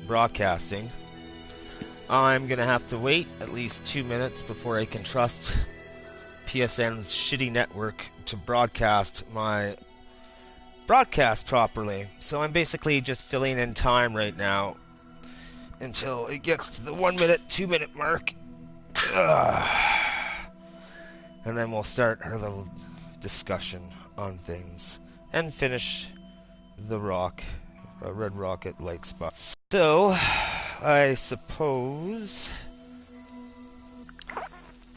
broadcasting. I'm gonna have to wait at least 2 minutes before I can trust PSN's shitty network to broadcast my broadcast properly. So I'm basically just filling in time right now until it gets to the 1 minute, 2 minute mark. And then we'll start our little discussion on things and finish the Red Rocket light spot. So, I suppose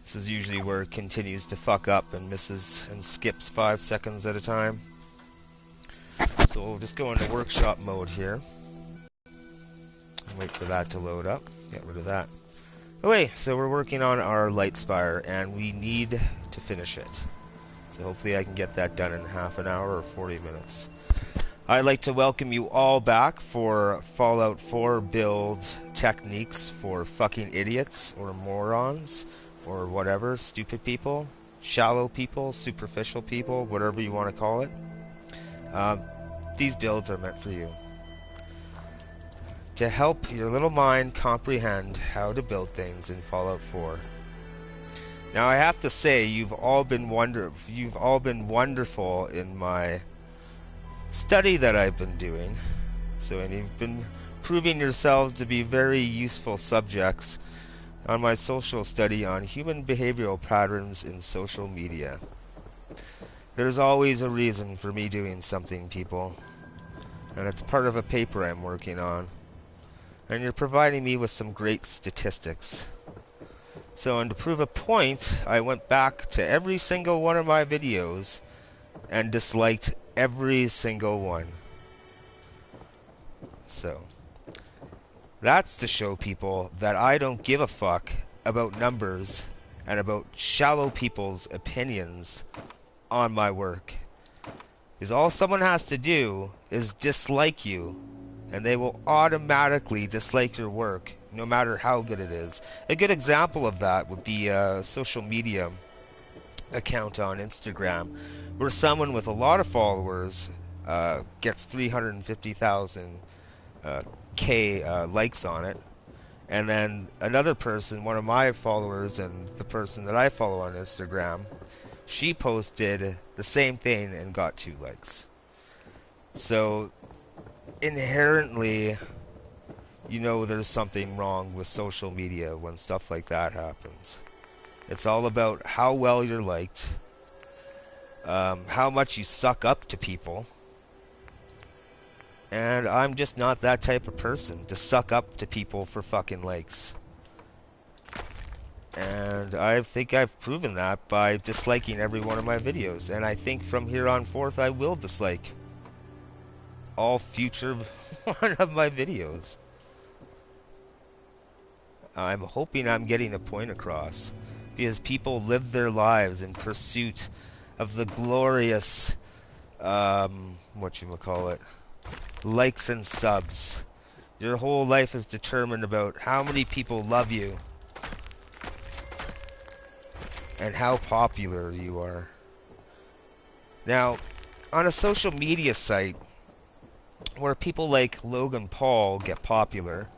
this is usually where it continues to fuck up and misses and skips 5 seconds at a time. So we'll just go into workshop mode here. Wait for that to load up. Get rid of that. Okay, so we're working on our light spire and we need to finish it. So hopefully I can get that done in half an hour or 40 minutes. I'd like to welcome you all back for Fallout 4 build techniques for fucking idiots or morons or whatever, stupid people, shallow people, superficial people, whatever you want to call it. These builds are meant for you. To help your little mind comprehend how to build things in Fallout 4. Now I have to say, you've all been wonderful in my study that I've been doing. And you've been proving yourselves to be very useful subjects on my social study on human behavioral patterns in social media. There's always a reason for me doing something, people. And it's part of a paper I'm working on. And you're providing me with some great statistics. So, and to prove a point, I went back to every single one of my videos and disliked every single one. So, that's to show people that I don't give a fuck about numbers and about shallow people's opinions on my work. Because all someone has to do is dislike you, and they will automatically dislike your work, no matter how good it is. A good example of that would be a social media account on Instagram, where someone with a lot of followers gets 350,000 likes on it, and then another person, one of my followers and the person that I follow on Instagram, she posted the same thing and got 2 likes. So inherently, you know there's something wrong with social media when stuff like that happens. It's all about how well you're liked, how much you suck up to people, and I'm just not that type of person to suck up to people for fucking likes. And I think I've proven that by disliking every one of my videos, and I think from here on forth I will dislike all future one of my videos. I'm hoping I'm getting a point across, because people live their lives in pursuit of the glorious, likes and subs. Your whole life is determined about how many people love you and how popular you are. Now, on a social media site where people like Logan Paul get popular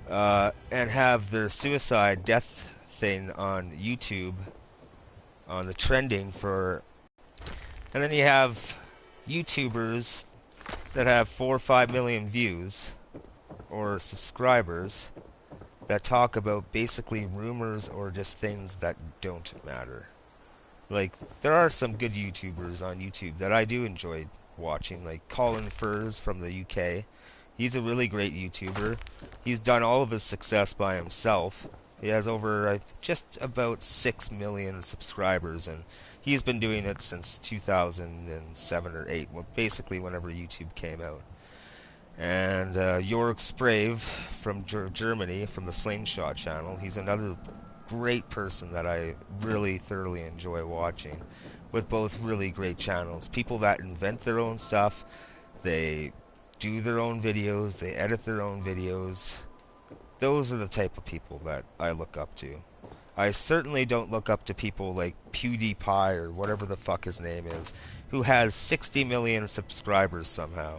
and have their suicide death thing on YouTube, on the trending for, and then you have YouTubers that have 4 or 5 million views or subscribers that talk about basically rumors or just things that don't matter. Like, there are some good YouTubers on YouTube that I do enjoy watching, like Colin Furs from the UK. He's a really great YouTuber. He's done all of his success by himself. He has over just about 6 million subscribers, and he's been doing it since 2007 or 8, basically whenever YouTube came out. And Jörg Sprave from Germany, from the Slingshot channel, he's another great person that I really thoroughly enjoy watching, with both really great channels. People that invent their own stuff, they do their own videos, they edit their own videos. Those are the type of people that I look up to. I certainly don't look up to people like PewDiePie or whatever the fuck his name is, who has 60 million subscribers somehow.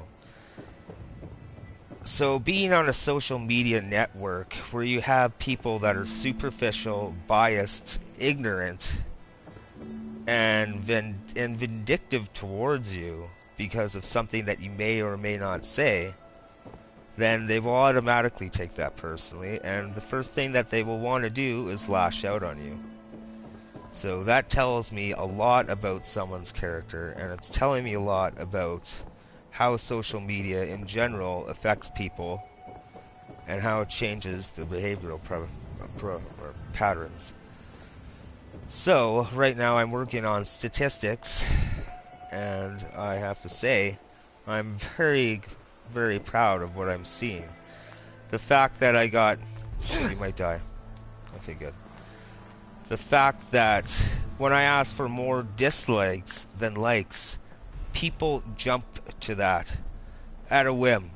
So being on a social media network where you have people that are superficial, biased, ignorant, and vindictive towards you because of something that you may or may not say, then they will automatically take that personally, and the first thing that they will want to do is lash out on you. So that tells me a lot about someone's character, and it's telling me a lot about how social media in general affects people and how it changes the behavioral or patterns. So right now I'm working on statistics, and I have to say I'm very, very proud of what I'm seeing. The fact that I got... Shit, you might die. Okay, good. The fact that when I ask for more dislikes than likes, people jump to that at a whim.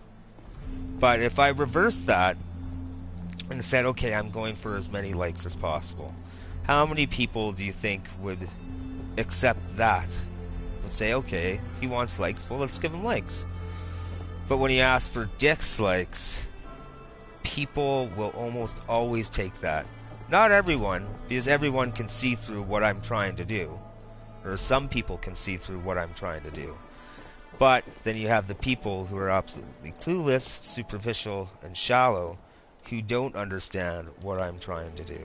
But if I reverse that and said, okay, I'm going for as many likes as possible, how many people do you think would accept that? Would say, okay, he wants likes, well, let's give him likes. But when you ask for dislikes, people will almost always take that. Not everyone, because everyone can see through what I'm trying to do. Or some people can see through what I'm trying to do. But then you have the people who are absolutely clueless, superficial, and shallow, who don't understand what I'm trying to do.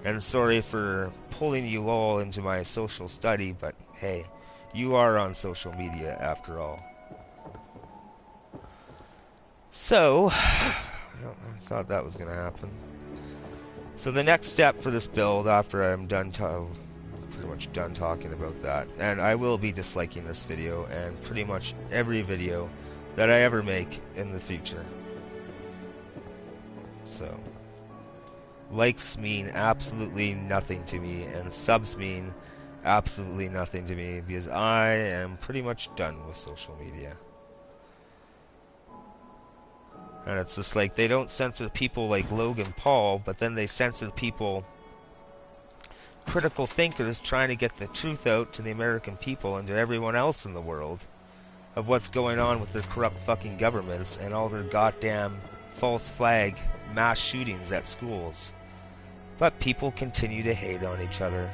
And sorry for pulling you all into my social study, but hey, you are on social media after all. So, I thought that was going to happen. So the next step for this build, after I'm done pretty much done talking about that, and I will be disliking this video and pretty much every video that I ever make in the future. So, likes mean absolutely nothing to me, and subs mean absolutely nothing to me, because I am pretty much done with social media. And it's just like, they don't censor people like Logan Paul, but then they censor people, critical thinkers, trying to get the truth out to the American people and to everyone else in the world of what's going on with their corrupt fucking governments and all their goddamn false flag mass shootings at schools. But people continue to hate on each other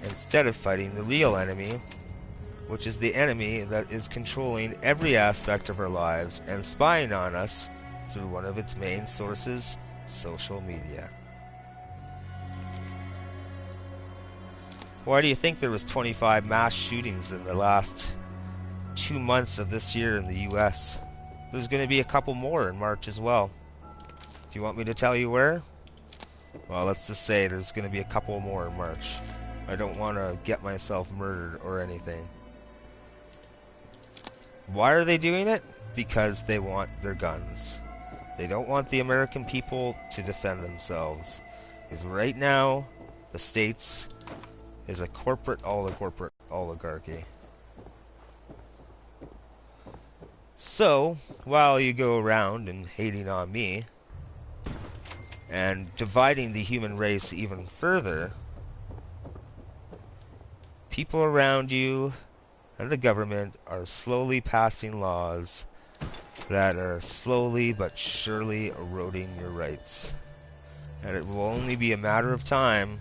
instead of fighting the real enemy, which is the enemy that is controlling every aspect of our lives and spying on us through one of its main sources, social media. Why do you think there was 25 mass shootings in the last 2 months of this year in the US? There's going to be a couple more in March as well. Do you want me to tell you where? Well, let's just say there's going to be a couple more in March. I don't want to get myself murdered or anything. Why are they doing it? Because they want their guns. They don't want the American people to defend themselves. Because right now, the States is a corporate oligarchy. So, while you go around and hating on me, and dividing the human race even further, people around you and the government are slowly passing laws that are slowly but surely eroding your rights. And it will only be a matter of time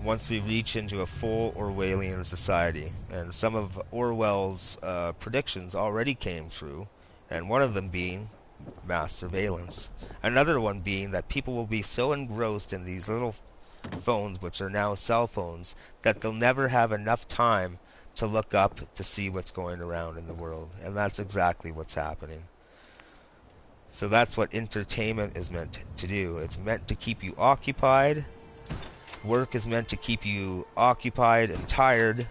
once we reach into a full Orwellian society. And some of Orwell's predictions already came true, and one of them being mass surveillance. Another one being that people will be so engrossed in these little phones, which are now cell phones, that they'll never have enough time to look up to see what's going around in the world. And that's exactly what's happening. So that's what entertainment is meant to do. It's meant to keep you occupied. Work is meant to keep you occupied and tired.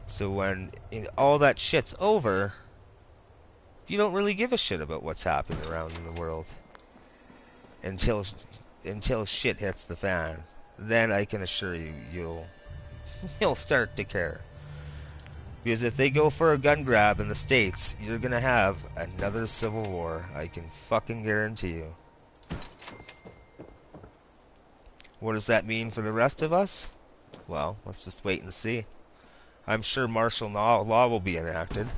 So when all that shit's over, you don't really give a shit about what's happening around in the world. Until shit hits the fan. Then I can assure you, you'll start to care. Because if they go for a gun grab in the States, you're gonna have another civil war. I can fucking guarantee you. What does that mean for the rest of us? Well, let's just wait and see. I'm sure martial law will be enacted.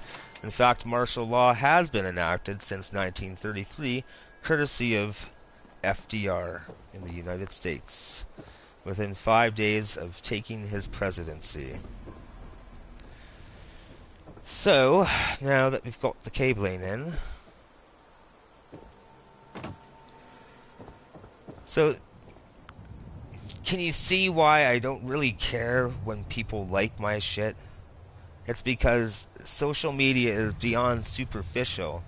In fact, martial law has been enacted since 1933, courtesy of FDR in the United States, within 5 days of taking his presidency. So, now that we've got the cabling in, so can you see why I don't really care when people like my shit? It's because social media is beyond superficial.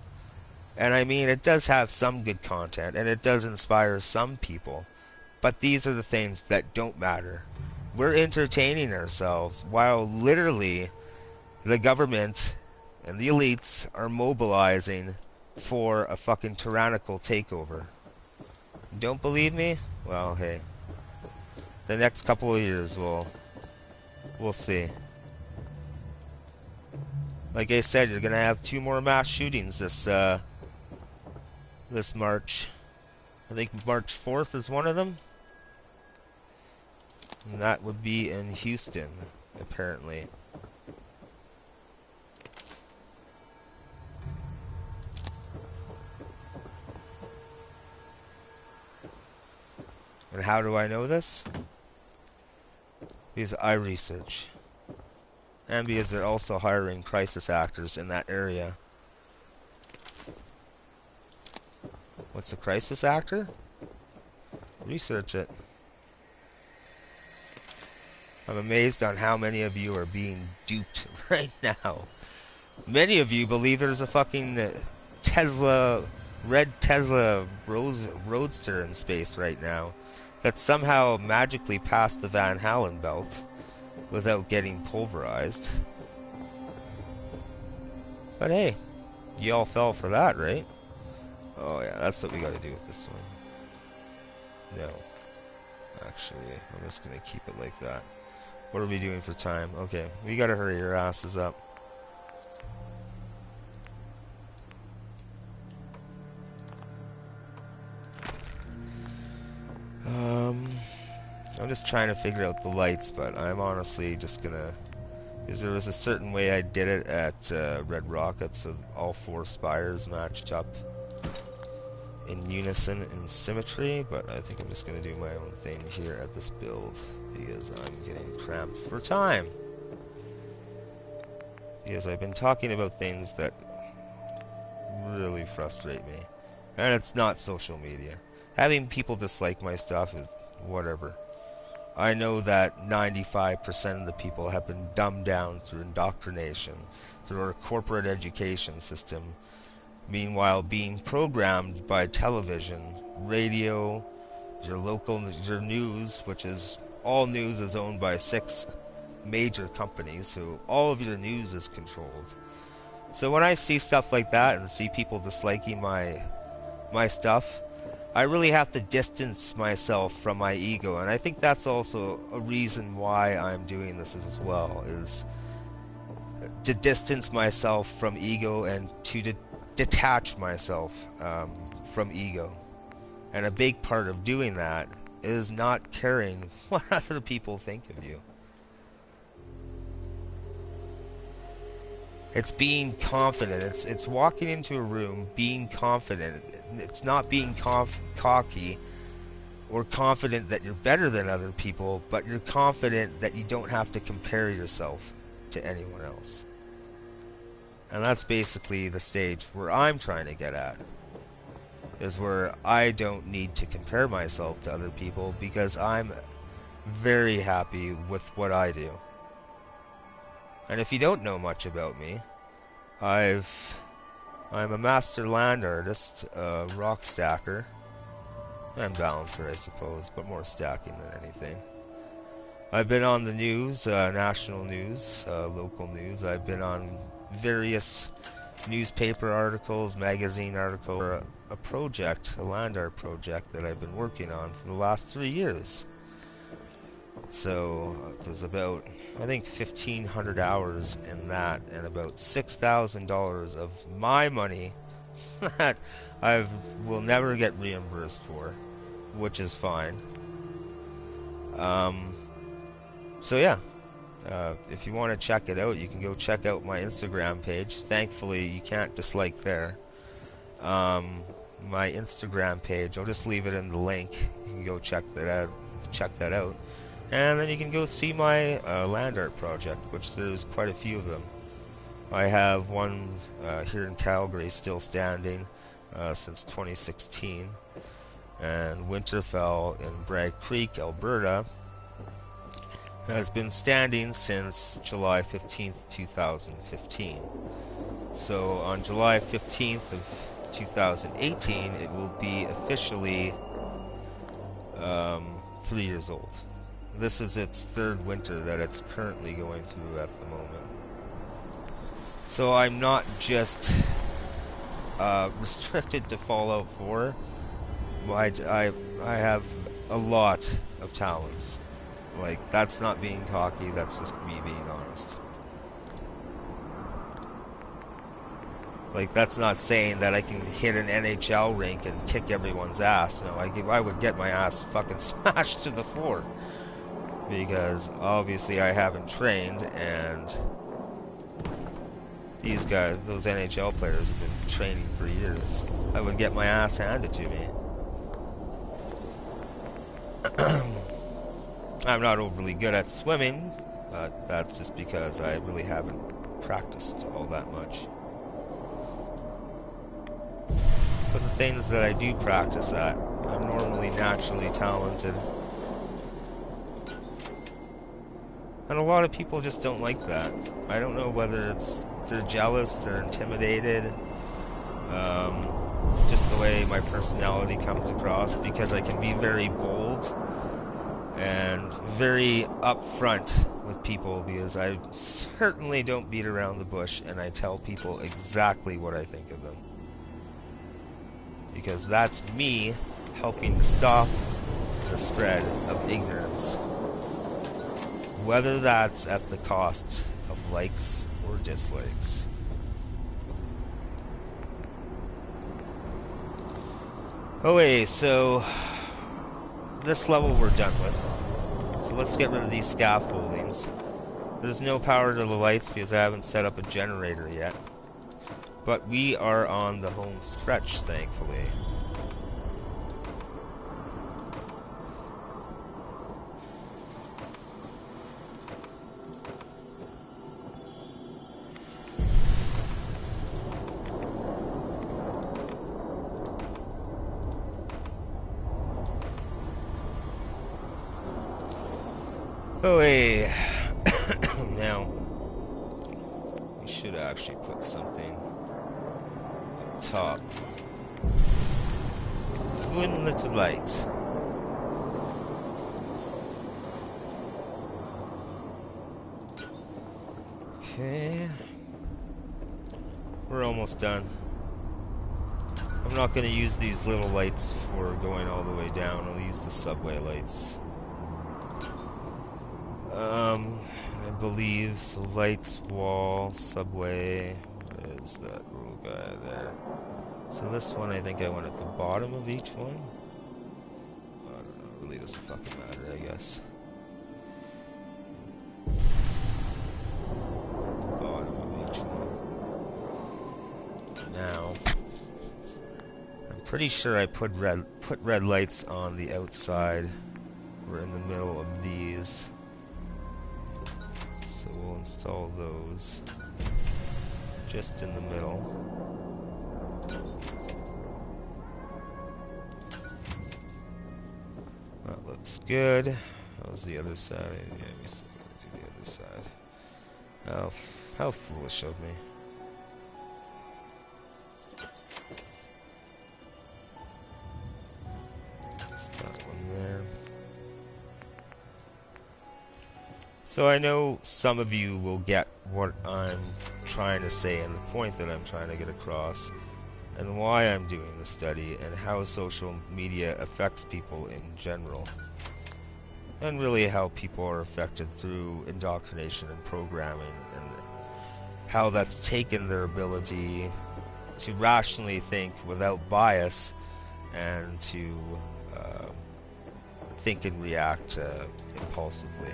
And I mean, it does have some good content, and it does inspire some people. But these are the things that don't matter. We're entertaining ourselves while literally the government and the elites are mobilizing for a fucking tyrannical takeover. Don't believe me? Well, hey. The next couple of years we'll see. Like I said, you're gonna have 2 more mass shootings this March. I think March 4th is one of them. And that would be in Houston, apparently. And how do I know this? Because I research. And because they're also hiring crisis actors in that area. What's a crisis actor? Research it. I'm amazed on how many of you are being duped right now. Many of you believe there's a fucking red Tesla Roadster in space right now that somehow magically passed the Van Halen belt without getting pulverized. But hey, you all fell for that, right? Oh yeah, that's what we gotta do with this one. No. Actually, I'm just gonna keep it like that. What are we doing for time? Okay, we gotta hurry your asses up. I'm just trying to figure out the lights, but I'm honestly just gonna... Because there was a certain way I did it at Red Rocket, so all 4 spires matched up in unison and symmetry, but I think I'm just gonna do my own thing here at this build, because I'm getting cramped for time. Because I've been talking about things that really frustrate me. And it's not social media. Having people dislike my stuff is whatever. I know that 95% of the people have been dumbed down through indoctrination, through our corporate education system, meanwhile being programmed by television, radio, your news, which is, all news is owned by 6 major companies, so all of your news is controlled. So when I see stuff like that and see people disliking my stuff, I really have to distance myself from my ego, and I think that's also a reason why I'm doing this as well, is to distance myself from ego and to detach myself from ego. And a big part of doing that is not caring what other people think of you. It's being confident. It's walking into a room being confident. It's not being cocky or confident that you're better than other people, but you're confident that you don't have to compare yourself to anyone else. And that's basically the stage where I'm trying to get at, is where I don't need to compare myself to other people because I'm very happy with what I do. And if you don't know much about me, I'm a master land artist, rock stacker, and balancer, I suppose, but more stacking than anything. I've been on the news, national news, local news. I've been on various newspaper articles, magazine articles, a project, a land art project that I've been working on for the last 3 years. So there's about, I think, 1,500 hours in that, and about $6,000 of my money that I will never get reimbursed for, which is fine. So yeah, If you want to check it out, you can go check out my Instagram page. Thankfully, you can't dislike there. My Instagram page, I'll just leave it in the link. You can go check that out. And then you can go see my land art project, which there's quite a few of them. I have one here in Calgary still standing since 2016, and Winterfell in Bragg Creek, Alberta, has been standing since July 15th, 2015. So on July 15th of 2018, it will be officially 3 years old. This is its third winter that it's currently going through at the moment. So I'm not just restricted to Fallout 4. I have a lot of talents. Like, that's not being cocky, that's just me being honest. Like, that's not saying that I can hit an NHL rink and kick everyone's ass. No, I would get my ass fucking smashed to the floor. Because, obviously, I haven't trained, and these guys, those NHL players, have been training for years. I would get my ass handed to me. I'm not overly good at swimming, but that's just because I really haven't practiced all that much. But the things that I do practice at, I'm normally naturally talented. And a lot of people just don't like that. I don't know whether it's they're jealous, they're intimidated, just the way my personality comes across, because I can be very bold and very upfront with people, because I certainly don't beat around the bush, and I tell people exactly what I think of them. Because that's me helping to stop the spread of ignorance. Whether that's at the cost of likes or dislikes. Okay, so this level we're done with. So let's get rid of these scaffoldings. There's no power to the lights because I haven't set up a generator yet. But we are on the home stretch, thankfully. Oh, hey. Now, we should actually put something up top. Just one little light. Okay. We're almost done. I'm not going to use these little lights for going all the way down. I'll use the subway lights. I believe, so lights, wall, subway, what is that little guy there? So this one, I think I want at the bottom of each one. I don't know, it really doesn't fucking matter, I guess. Bottom of each one. Now, I'm pretty sure I put red lights on the outside, or in the middle of these. So we'll install those just in the middle. That looks good. That was the other side. Yeah, we still gotta do the other side. Oh, how foolish of me. Just that one there. So I know some of you will get what I'm trying to say and the point that I'm trying to get across, and why I'm doing the study, and how social media affects people in general, and really how people are affected through indoctrination and programming, and how that's taken their ability to rationally think without bias, and to think and react impulsively.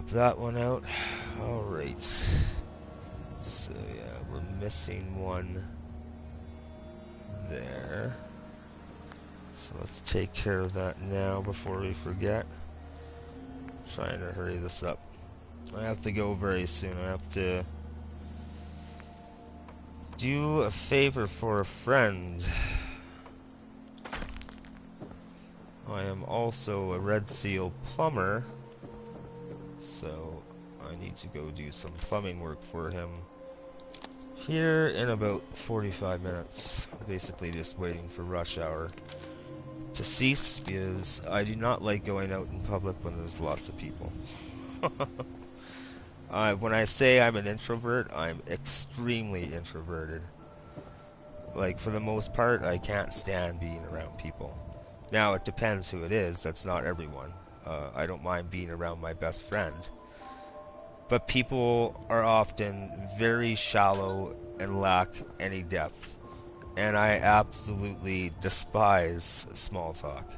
swap that one out. Alright. So yeah, we're missing one there. So let's take care of that now before we forget. Trying to hurry this up. I have to go very soon. I have to do a favor for a friend. I am also a Red Seal plumber, so I need to go do some plumbing work for him here in about 45 minutes. Basically just waiting for rush hour to cease, because I do not like going out in public when there's lots of people. When I say I'm an introvert, I'm extremely introverted. Like, for the most part, I can't stand being around people. Now, it depends who it is. That's not everyone. I don't mind being around my best friend. But people are often very shallow and lack any depth. And I absolutely despise small talk.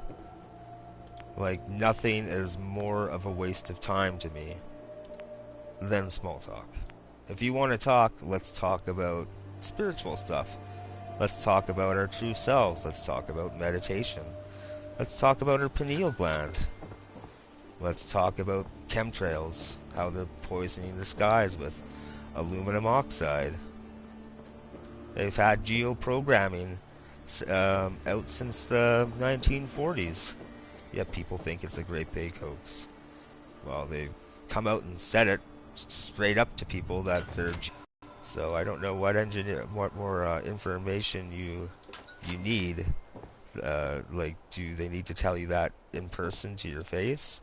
Like, nothing is more of a waste of time to me than small talk. If you want to talk, let's talk about spiritual stuff. Let's talk about our true selves. Let's talk about meditation. Let's talk about our pineal gland. Let's talk about chemtrails, how they're poisoning the skies with aluminum oxide. They've had geoprogramming out since the 1940s. Yet people think it's a great big hoax. Well, they've come out and said it straight up to people that they're... So I don't know what more information you need. Like, do they need to tell you that in person to your face?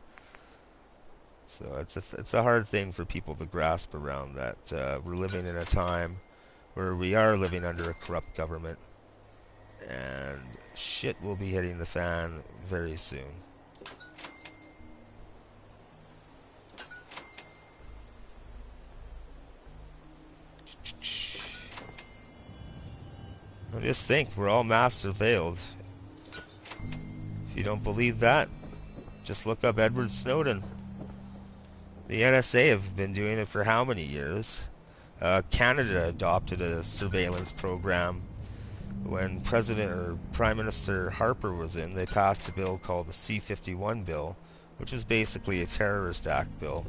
So it's a hard thing for people to grasp around, that we're living in a time where we are living under a corrupt government, and shit will be hitting the fan very soon. Well, just think, we're all mass surveilled. If you don't believe that, just look up Edward Snowden. The NSA have been doing it for how many years? Canada adopted a surveillance program when President or Prime Minister Harper was in. They passed a bill called the C-51 bill, which was basically a terrorist act bill,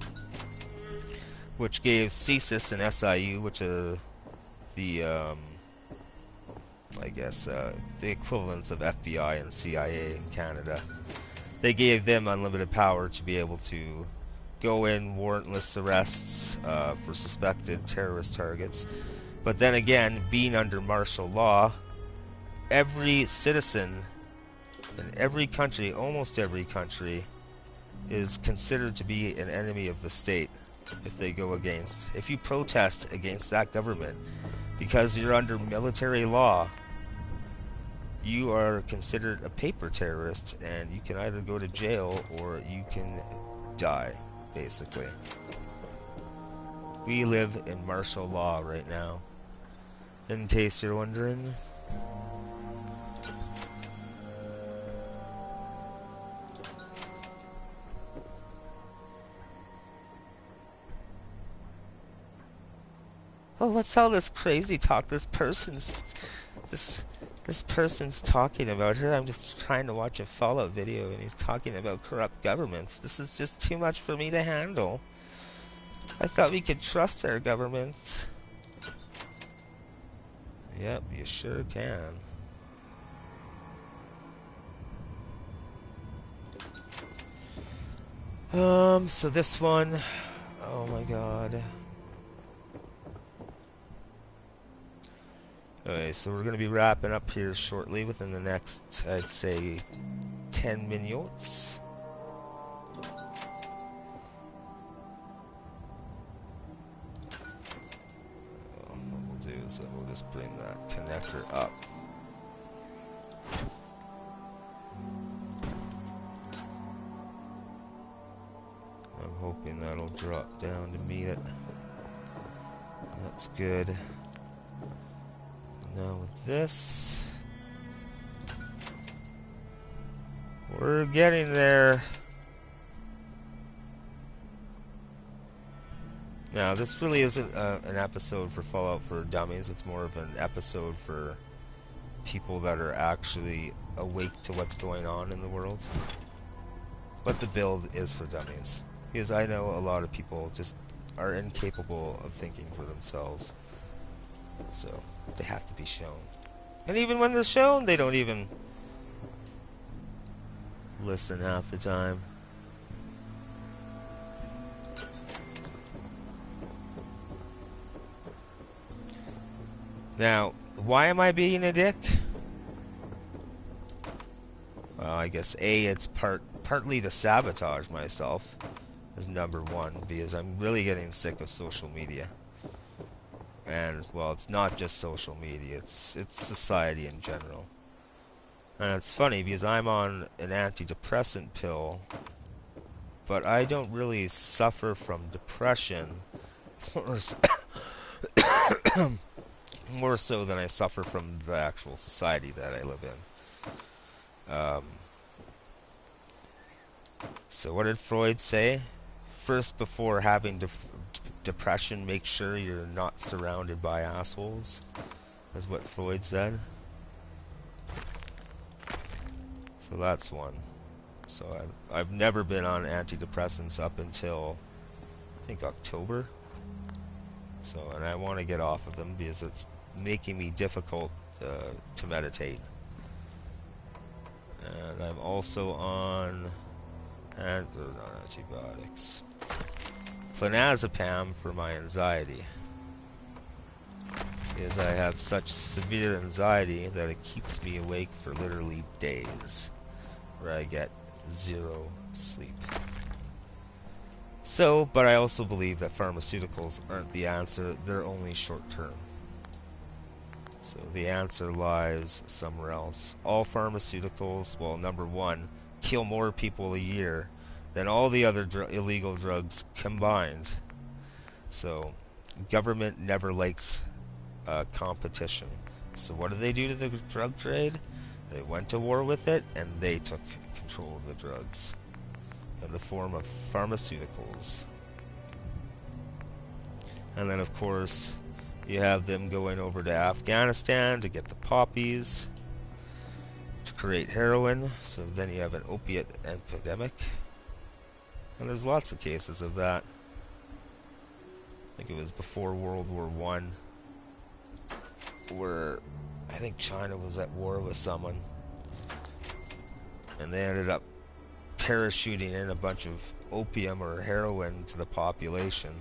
which gave CSIS and SIU, which are the I guess the equivalents of FBI and CIA in Canada. They gave them unlimited power to be able to go in warrantless arrests for suspected terrorist targets. But then again, being under martial law, every citizen in every country, almost every country, is considered to be an enemy of the state if they go against. If you protest against that government because you're under military law, you are considered a paper terrorist, and you can either go to jail or you can die, basically. We live in martial law right now, in case you're wondering. Oh, what's all this crazy talk this person's talking about her? I'm just trying to watch a Fallout video and he's talking about corrupt governments. This is just too much for me to handle. I thought we could trust our governments. Yep, you sure can. So this one, oh my god. Okay, so we're going to be wrapping up here shortly, within the next, I'd say, 10 minutes. What we'll do is that we'll just bring that connector up. I'm hoping that'll drop down to meet it. That's good. Now with this, we're getting there. Now, this really isn't an episode for Fallout for Dummies. It's more of an episode for people that are actually awake to what's going on in the world. But the build is for dummies. Because I know a lot of people just are incapable of thinking for themselves. So, they have to be shown. And even when they're shown, they don't even listen half the time. Now, why am I being a dick? Well, I guess A, it's partly to sabotage myself, is number one, because I'm really getting sick of social media. And, well, it's not just social media, it's society in general. And it's funny, because I'm on an antidepressant pill, but I don't really suffer from depression, more so than I suffer from the actual society that I live in. So what did Freud say? First, before having depression, make sure you're not surrounded by assholes. That's what Freud said. So that's one. So I've never been on antidepressants up until, I think, October. So, and I want to get off of them because it's making me difficult to meditate. And I'm also on not antibiotics. Clonazepam for my anxiety. Because I have such severe anxiety that it keeps me awake for literally days, where I get zero sleep. So, but I also believe that pharmaceuticals aren't the answer, they're only short term. So the answer lies somewhere else. All pharmaceuticals, well, number one, kill more people a year than all the other illegal drugs combined. So government never likes competition. So what did they do to the drug trade? They went to war with it, and they took control of the drugs in the form of pharmaceuticals. And then, of course, you have them going over to Afghanistan to get the poppies to create heroin. So then you have an opiate epidemic. And there's lots of cases of that. I think it was before World War I, where I think China was at war with someone, and they ended up parachuting in a bunch of opium or heroin to the population,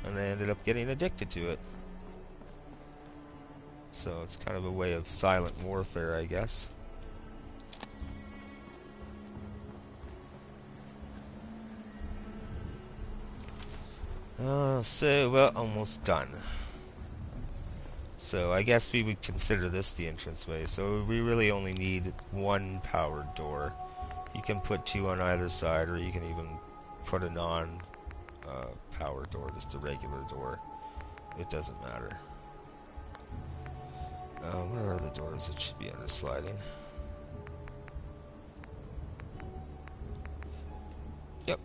and they ended up getting addicted to it. So it's kind of a way of silent warfare, I guess. So, well, almost done. So I guess we would consider this the entranceway. So we really only need one powered door. You can put two on either side, or you can even put a non-powered door, just a regular door. It doesn't matter. Where are the doors that should be under sliding? Yep.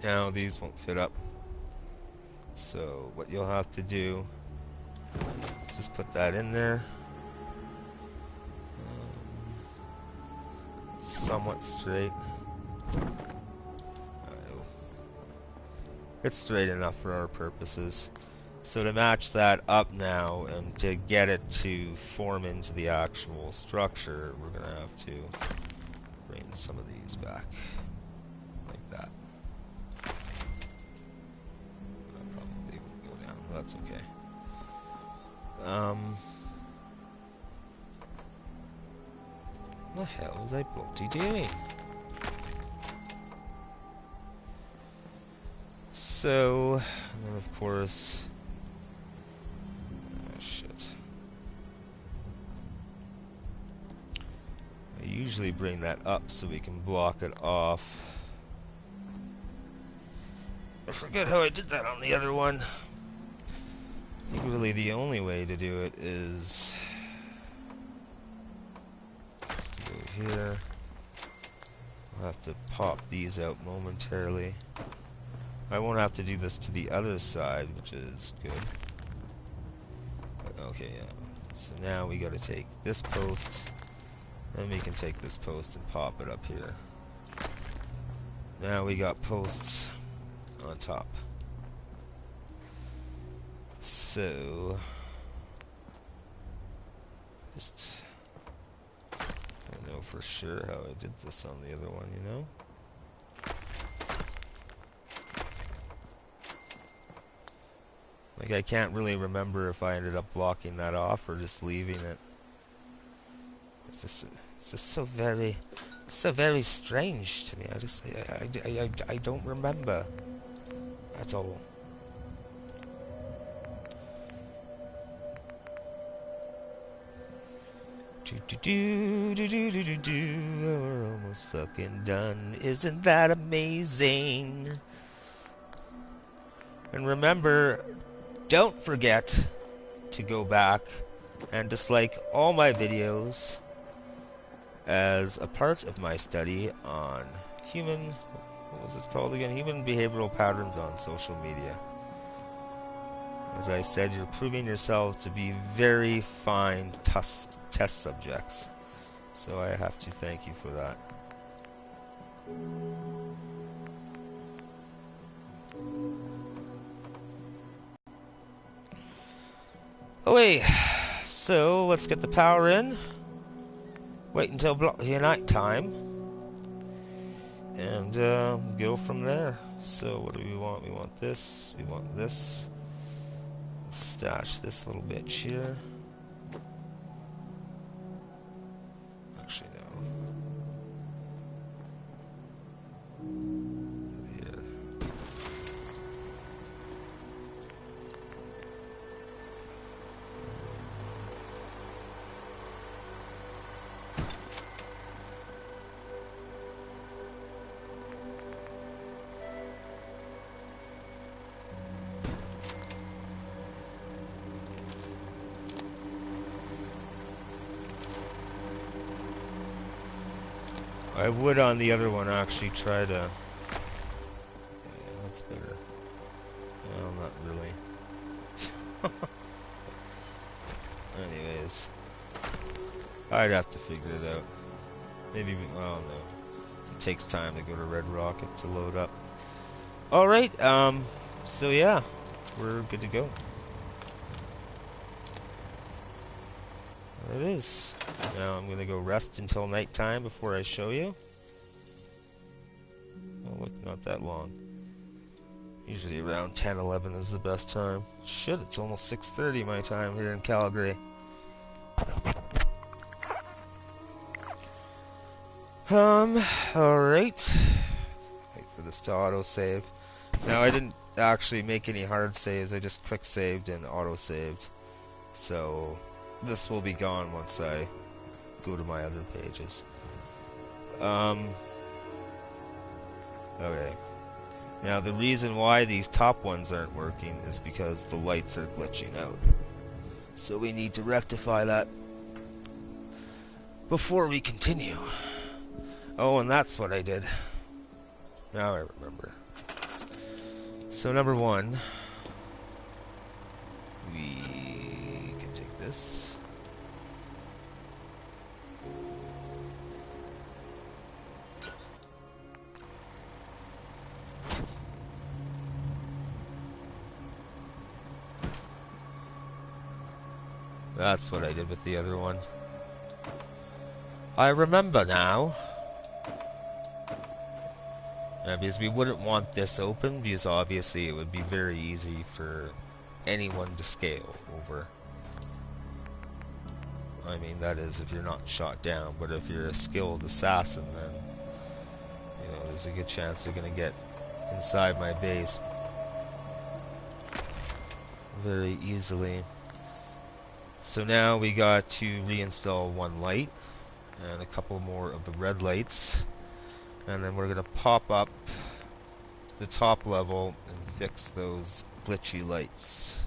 Now these won't fit up. So what you'll have to do is just put that in there. Somewhat straight. It's straight enough for our purposes. So to match that up now and to get it to form into the actual structure, we're going to have to bring some of these back. Like that. That probably won't go down. That's okay. What the hell was I bloody doing? So, and then of course, oh shit. I usually bring that up so we can block it off. I forget how I did that on the other one. I think really the only way to do it is just to go here. I'll have to pop these out momentarily. I won't have to do this to the other side, which is good. Okay, yeah. So now we gotta take this post, and we can take this post and pop it up here. Now we got posts on top. So, just, I know for sure how I did this on the other one, you know? Like, I can't really remember if I ended up blocking that off or just leaving it. It's just so very strange to me. I don't remember at all. We're almost fucking done. Isn't that amazing? And remember, don't forget to go back and dislike all my videos as a part of my study on what was it called again? Human behavioral patterns on social media. As I said, you're proving yourselves to be very fine test subjects. So I have to thank you for that. Okay, so let's get the power in. Wait until night time. And go from there. So what do we want? We want this. We want this. Stash this little bitch here. Actually, no. Here. I would on the other one actually try to... Yeah, that's better. Well, not really. Anyways. I'd have to figure it out. Maybe, well, no. It takes time to go to Red Rocket to load up. Alright, so yeah. We're good to go. There it is. Now I'm gonna go rest until nighttime before I show you. Oh look, not that long. Usually around 10, 11 is the best time. Shit, it's almost 6:30 my time here in Calgary. Alright. Wait for this to auto-save. Now I didn't actually make any hard saves, I just quick saved and auto-saved. So this will be gone once I go to my other pages. Okay. Now the reason why these top ones aren't working is because the lights are glitching out. So we need to rectify that before we continue. Oh, and that's what I did. Now I remember. So number one, we can take this. That's what I did with the other one. I remember now. Because we wouldn't want this open, because obviously it would be very easy for anyone to scale over. I mean, that is if you're not shot down, but if you're a skilled assassin, then, you know, there's a good chance you're gonna get inside my base very easily. So now we got to reinstall one light and a couple more of the red lights, and then we're gonna pop up to the top level and fix those glitchy lights.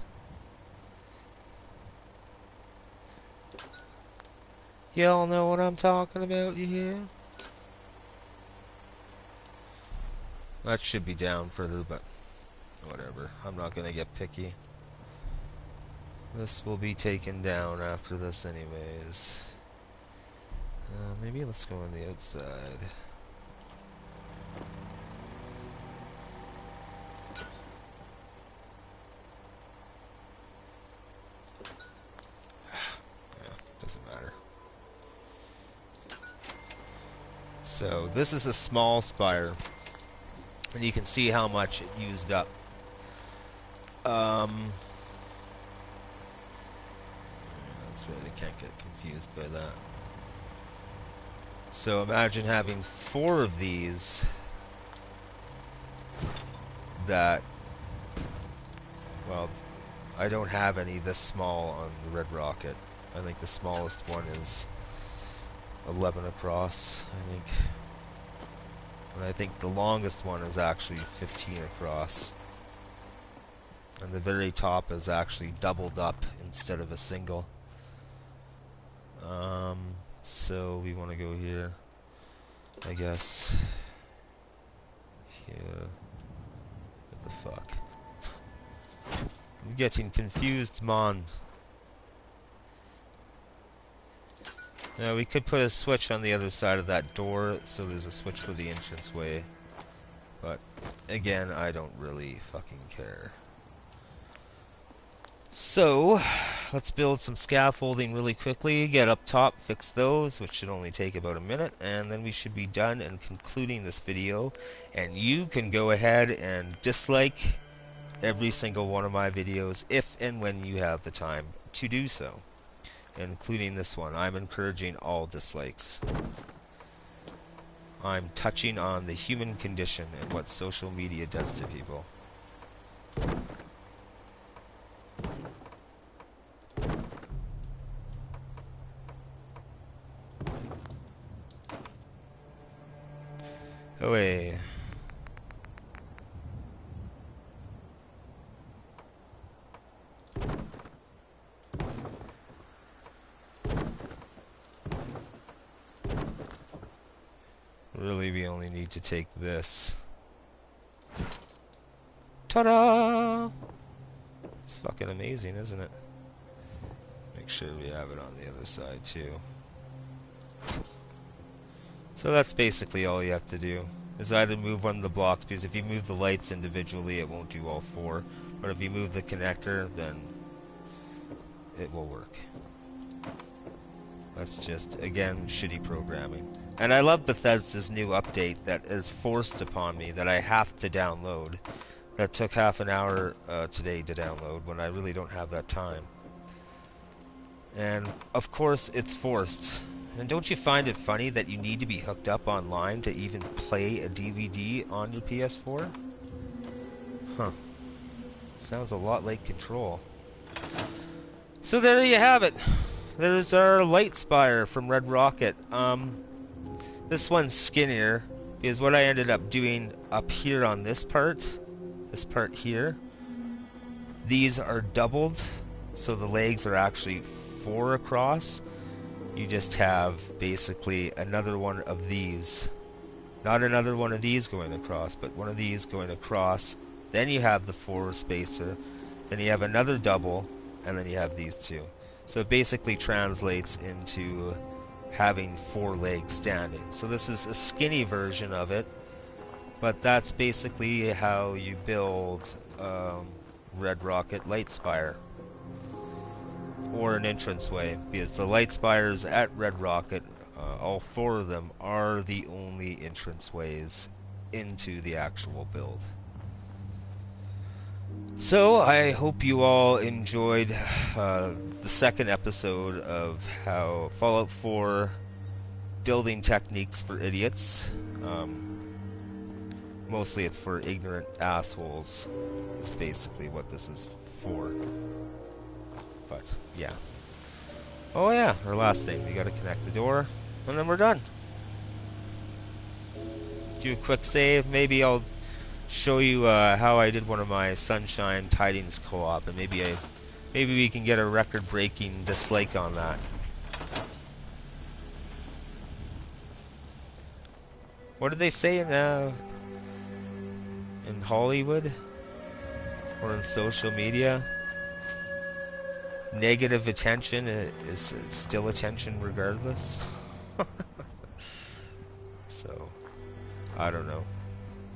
Y'all know what I'm talking about, you hear? That should be down further, but Whatever. I'm not gonna get picky. This will be taken down after this anyways. Maybe let's go on the outside. Yeah, doesn't matter. So this is a small spire, and you can see how much it used up. That's right, I can't get confused by that. So imagine having 4 of these that, well, I don't have any this small on the Red Rocket. I think the smallest one is 11 across, I think. And I think the longest one is actually 15 across. And the very top is actually doubled up instead of a single. So we want to go here, I guess. Here. What the fuck? I'm getting confused, man. Now we could put a switch on the other side of that door, so there's a switch for the entranceway. But again, I don't really fucking care. So, let's build some scaffolding really quickly, get up top, fix those, which should only take about a minute, and then we should be done and concluding this video. And you can go ahead and dislike every single one of my videos if and when you have the time to do so, including this one. I'm encouraging all dislikes. I'm touching on the human condition and what social media does to people. Away. Really, we only need to take this. Ta-da! It's fucking amazing, isn't it? Make sure we have it on the other side, too. So that's basically all you have to do, is either move one of the blocks, because if you move the lights individually, it won't do all 4. But if you move the connector, then it will work. That's just, again, shitty programming. And I love Bethesda's new update that is forced upon me that I have to download. That took half an hour today to download when I really don't have that time. And, of course, it's forced. And don't you find it funny that you need to be hooked up online to even play a DVD on your PS4? Huh. Sounds a lot like Control. So there you have it. There's our light spire from Red Rocket. This one's skinnier, because what I ended up doing up here on this part here, these are doubled, so the legs are actually 4 across. You just have basically another one of these. Not another one of these going across, but one of these going across. Then you have the 4 spacer. Then you have another double, and then you have these 2. So it basically translates into having 4 legs standing. So this is a skinny version of it, but that's basically how you build Red Rocket Light Spire. Or an entranceway, because the light spires at Red Rocket, all 4 of them, are the only entranceways into the actual build. So I hope you all enjoyed the second episode of how Fallout 4 building techniques for idiots. Mostly it's for ignorant assholes. Is basically what this is for. But, yeah. Oh yeah, our last thing. We gotta connect the door, and then we're done. Do a quick save. Maybe I'll show you how I did one of my Sunshine Tidings co-op, and maybe we can get a record-breaking dislike on that. What did they say in Hollywood? or in social media, negative attention is still attention regardless. So, I don't know.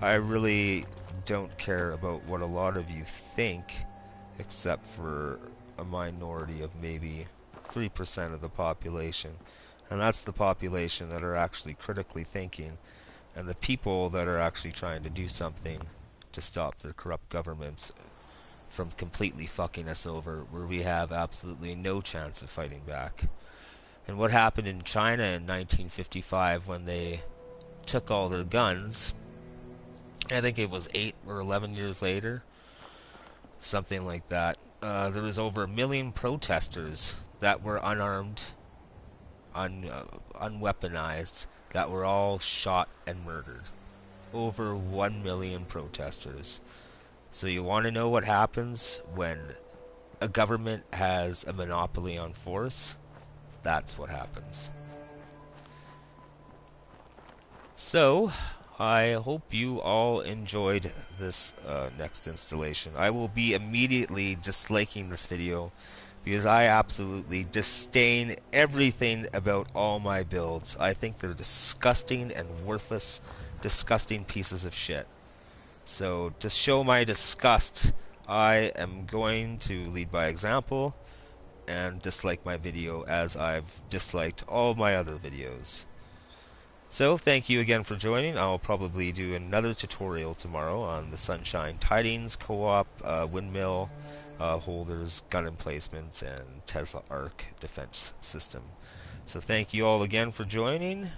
I really don't care about what a lot of you think, except for a minority of maybe 3% of the population. And that's the population that are actually critically thinking, and the people that are actually trying to do something to stop their corrupt governments from completely fucking us over, where we have absolutely no chance of fighting back. And what happened in China in 1955 when they took all their guns, I think it was 8 or 11 years later, something like that. There was over 1 million protesters that were unarmed, unweaponized, that were all shot and murdered. Over 1 million protesters. So you want to know what happens when a government has a monopoly on force? That's what happens. So, I hope you all enjoyed this next installation. I will be immediately disliking this video because I absolutely disdain everything about all my builds. I think they're disgusting and worthless, disgusting pieces of shit. So, to show my disgust, I am going to lead by example and dislike my video as I've disliked all my other videos. So, thank you again for joining. I'll probably do another tutorial tomorrow on the Sunshine Tidings Co-op, windmill holders, gun emplacements, and Tesla Arc defense system. So thank you all again for joining,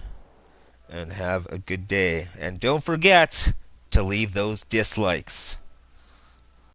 and have a good day. And don't forget to leave those dislikes.